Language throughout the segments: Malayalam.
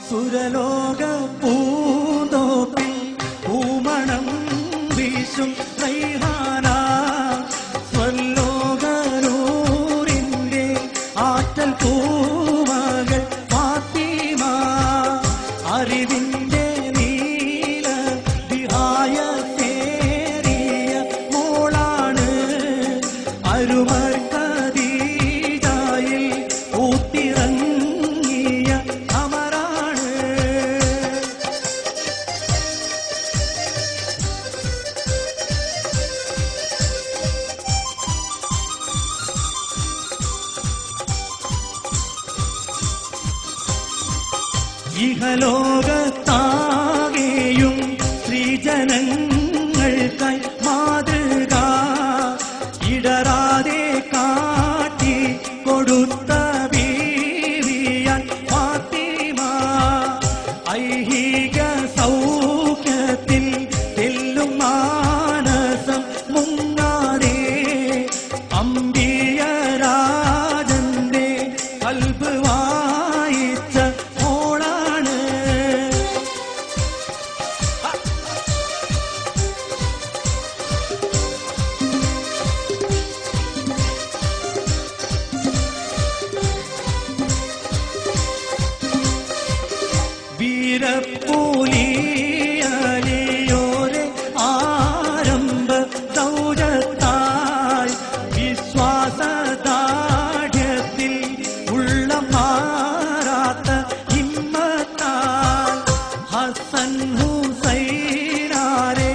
സുരലോക പൂന്തോപ്പിൽ പൂമണം വീശും റൈഹാന സ്വലോകനൂറിന്റെ ആറ്റൽ പൂമകൾ ഫാത്തിമ അറിവിന്റെ നീല വിഹായ തേറിയ മോളാണ് അരുമർ ഖദീജയിൽ ഊത്തിറങ്ങിയ അമരാണ്. ഇഹലോകത്താകെയും സ്ത്രീജനങ്ങൾക്കായി മാതൃക ഇടറാതെ കാട്ടി കൊടുത്ത ബീവിയാൻ ഫാത്തിമ ഐഹിക സൗഖ്യത്തിൽ തെല്ലും മാനസം മുങ്ങാതെ അമ്പിയ രാജന്റെ കൽബ് വായിച്ച മോളാണ്. വീരപ്പൂലിയോരെ ആരംഭ ദൗജത്താൽ വിശ്വാസദാഢ്യത്തിൽ ഉള്ള മാറാത്ത ഹിമ്മത്താൽ ഹസൻ ഹുസൈനാരെ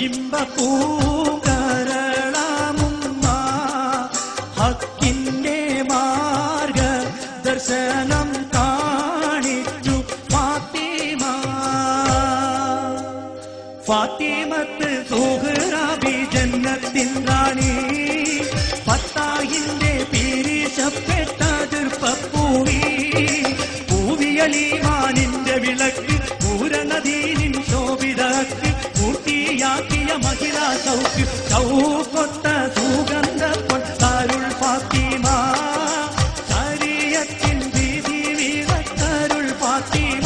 ഇമ്പപ്പൂകരളാമുമ്മ ഹക്കിന്റെ മാർഗ ദർശനം കാണിച്ചു ഫാത്തിമ. ഫാത്തിമത്ത് സുഹ്റാബി ജന്നത്തിൻ റാണി ഫത്താഹിന്റെ പീരിശപ്പെട്ട ദീർപ്പൂവി പൂവിയലീമാനിന്റെ വിളക്ക് പൂരണദീനിൻ ശോഭിതക്ക് പൂർത്തിയാക്കിയ മഹിളാ സൗഖ്യ ചൗക്കൊത്ത സുഗന്ധ പൊട്ടരുൾ ഫാത്തിമ ശരീഅത്തിൻ വീതി വീഴത്തരുൾ ഫാത്തിമ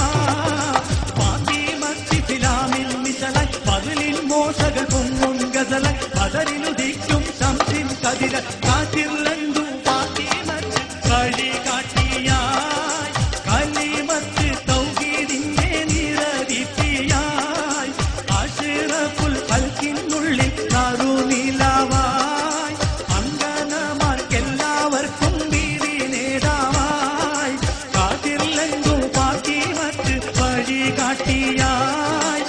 ഫാത്തിമത്തിലാമിൽ മിശലായി പകലിൽ മോശകൾ പൊങ്ങും ഗസലായി പതറിലുദിക്കും ശംസിൻ കതിര കാറ്റിർലണ്ടു ഫാത്തിമത്ത് വഴി കാട്ടിയായി കലിമത്ത് തൗഹീദിന്റെ നിറദീപ്തിയായി അഷ്റഫുൽ ഖൽഖിനുള്ളിൽ നറുനിലാവായി അങ്കനമാർക്കെല്ലാവർക്കും വീതി നേടാവായി കാറ്റിർലണ്ടു ഫാത്തിമത്ത് വഴി കാട്ടിയായി